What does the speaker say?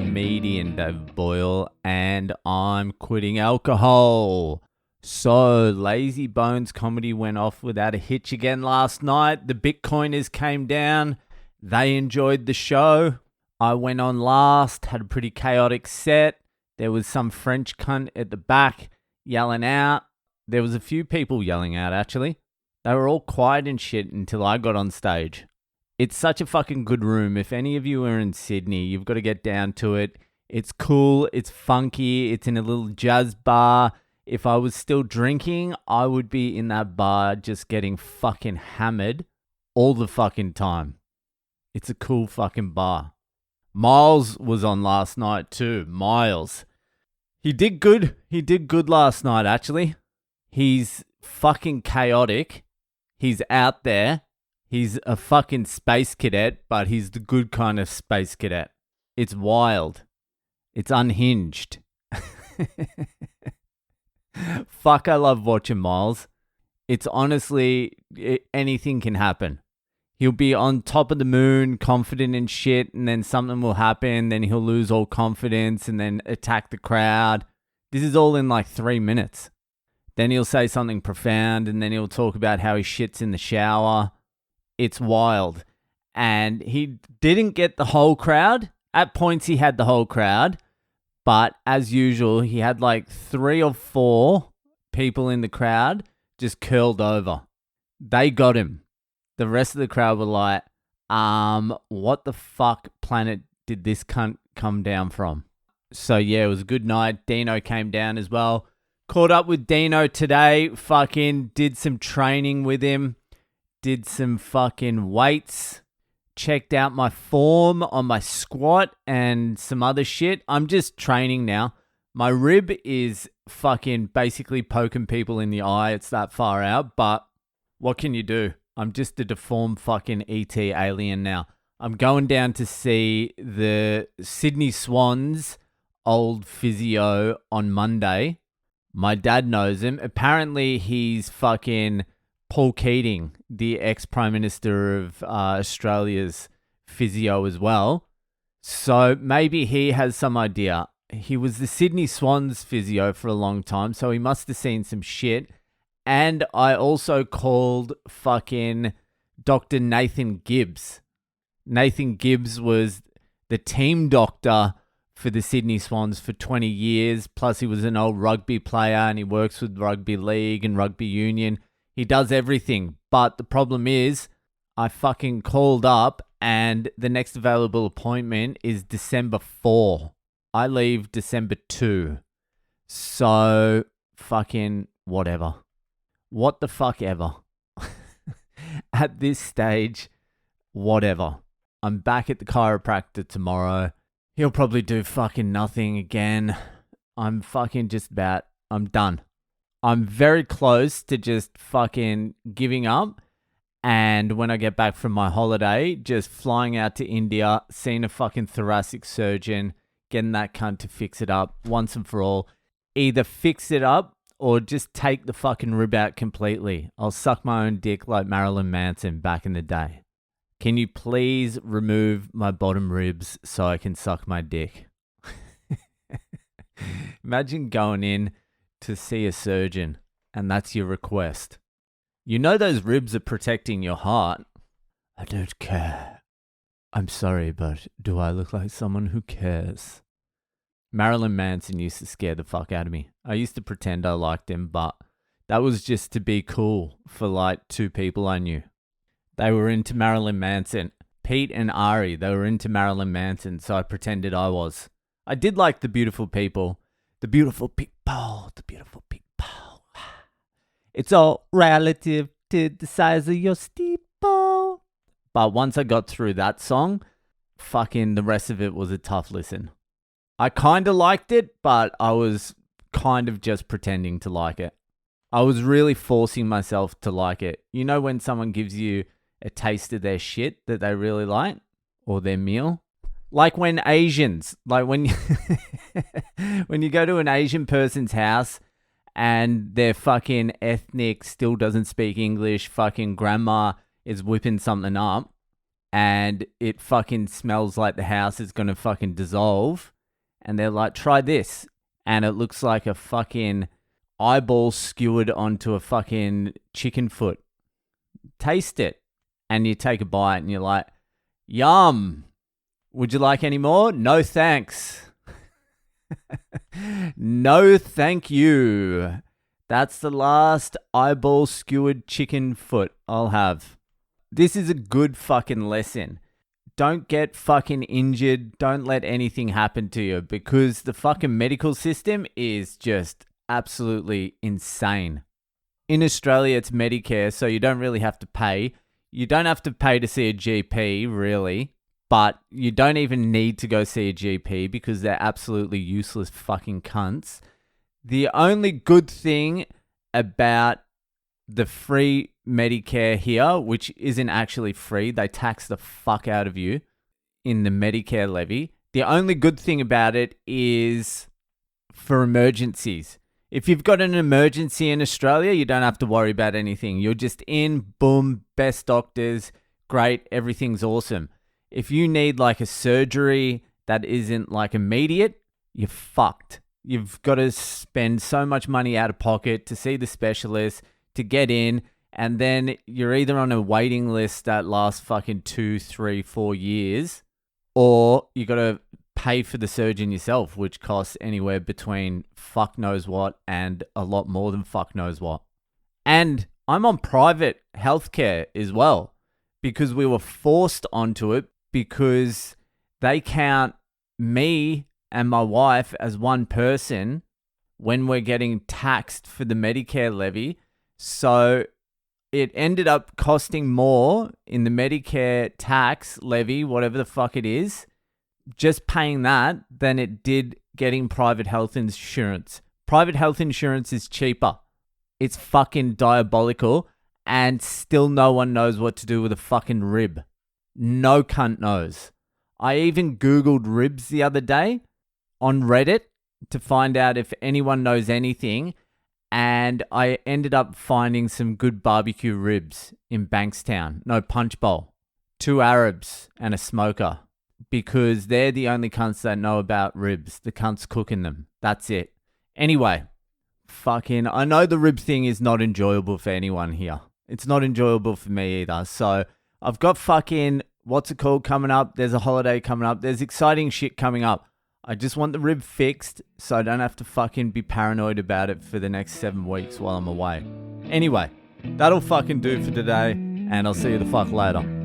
comedian Dave Boyle, and I'm quitting alcohol. So, Lazy Bones Comedy went off without a hitch again last night. The Bitcoiners came down. They enjoyed the show. I went on last, had a pretty chaotic set. There was some French cunt at the back yelling out. There was a few people yelling out, actually. They were all quiet and shit until I got on stage. It's such a fucking good room. If any of you are in Sydney, you've got to get down to it. It's cool. It's funky. It's in a little jazz bar. If I was still drinking, I would be in that bar just getting fucking hammered all the fucking time. It's a cool fucking bar. Miles was on last night too. Miles. He did good. He did good last night, actually. He's fucking chaotic. He's out there. He's a fucking space cadet, but he's the good kind of space cadet. It's wild. It's unhinged. Fuck, I love watching Miles. It's honestly, anything can happen. He'll be on top of the moon, confident in shit, and then something will happen, then he'll lose all confidence and then attack the crowd. This is all in like 3 minutes. Then he'll say something profound, and then he'll talk about how he shits in the shower. It's wild. And he didn't get the whole crowd. At points, he had the whole crowd. But as usual, he had like 3 or 4 people in the crowd just curled over. They got him. The rest of the crowd were like, what the fuck planet did this cunt come down from? So yeah, it was a good night. Dino came down as well. Caught up with Dino today. Fucking did some training with him. Did some fucking weights. Checked out my form on my squat and some other shit. I'm just training now. My rib is fucking basically poking people in the eye. It's that far out, but what can you do? I'm just a deformed fucking ET alien now. I'm going down to see the Sydney Swans old physio on Monday. My dad knows him. Apparently he's fucking Paul Keating, the ex-Prime Minister of Australia's physio as well. So maybe he has some idea. He was the Sydney Swans physio for a long time, so he must have seen some shit. And I also called fucking Dr. Nathan Gibbs. Nathan Gibbs was the team doctor for the Sydney Swans for 20 years. Plus he was an old rugby player and he works with rugby league and rugby union. He does everything, but the problem is I fucking called up and the next available appointment is December 4. I leave December 2. So fucking whatever. What the fuck ever. At this stage, whatever. I'm back at the chiropractor tomorrow. He'll probably do fucking nothing again. I'm done. I'm very close to just fucking giving up. And when I get back from my holiday, just flying out to India, seeing a fucking thoracic surgeon, getting that cunt to fix it up once and for all. Either fix it up or just take the fucking rib out completely. I'll suck my own dick like Marilyn Manson back in the day. Can you please remove my bottom ribs so I can suck my dick? Imagine going in to see a surgeon and that's your request. You know those ribs are protecting your heart. I don't care. I'm sorry, but do I look like someone who cares? Marilyn Manson used to scare the fuck out of me. I used to pretend I liked him, but that was just to be cool for like 2 people I knew. They were into Marilyn Manson. Pete and Ari, they were into Marilyn Manson, so I pretended I was. I did like the beautiful people. The beautiful people. The beautiful people. It's all relative to the size of your steeple. But once I got through that song, fucking the rest of it was a tough listen. I kind of liked it, but I was kind of just pretending to like it. I was really forcing myself to like it. You know when someone gives you a taste of their shit that they really like? Or their meal? Like when Asians, like when when you go to an Asian person's house and their fucking ethnic still doesn't speak English, fucking grandma is whipping something up. and it fucking smells like the house is going to fucking dissolve. And they're like, try this. And it looks like a fucking eyeball skewered onto a fucking chicken foot. Taste it. And you take a bite and you're like, yum. Would you like any more? No thanks. No thank you. That's the last eyeball skewered chicken foot I'll have. This is a good fucking lesson. Don't get fucking injured. Don't let anything happen to you, because the fucking medical system is just absolutely insane. In Australia, it's Medicare, so you don't really have to pay. You don't have to pay to see a GP, really. But you don't even need to go see a GP because they're absolutely useless fucking cunts. The only good thing about the free Medicare here, which isn't actually free, they tax the fuck out of you in the Medicare levy. The only good thing about it is for emergencies. If you've got an emergency in Australia, you don't have to worry about anything. You're just in, boom, best doctors, great, everything's awesome. If you need like a surgery that isn't like immediate, you're fucked. You've got to spend so much money out of pocket to see the specialist, to get in, and then you're either on a waiting list that lasts fucking 2, 3, 4 years, or you got to pay for the surgeon yourself, which costs anywhere between fuck knows what and a lot more than fuck knows what. And I'm on private healthcare as well, because we were forced onto it, because they count me and my wife as one person when we're getting taxed for the Medicare levy. So it ended up costing more in the Medicare tax levy, whatever the fuck it is, just paying that, than it did getting private health insurance. Private health insurance is cheaper. It's fucking diabolical, and still no one knows what to do with a fucking rib. No cunt knows. I even Googled ribs the other day on Reddit to find out if anyone knows anything, and I ended up finding some good barbecue ribs in Bankstown. No, Punch Bowl. 2 Arabs and a smoker, because they're the only cunts that know about ribs. The cunts cooking them. That's it. Anyway, fucking, I know the rib thing is not enjoyable for anyone here. It's not enjoyable for me either. So I've got fucking, what's it called, coming up. There's a holiday coming up. There's exciting shit coming up. I just want the rib fixed so I don't have to fucking be paranoid about it for the next 7 weeks while I'm away. Anyway, that'll fucking do for today, and I'll see you the fuck later.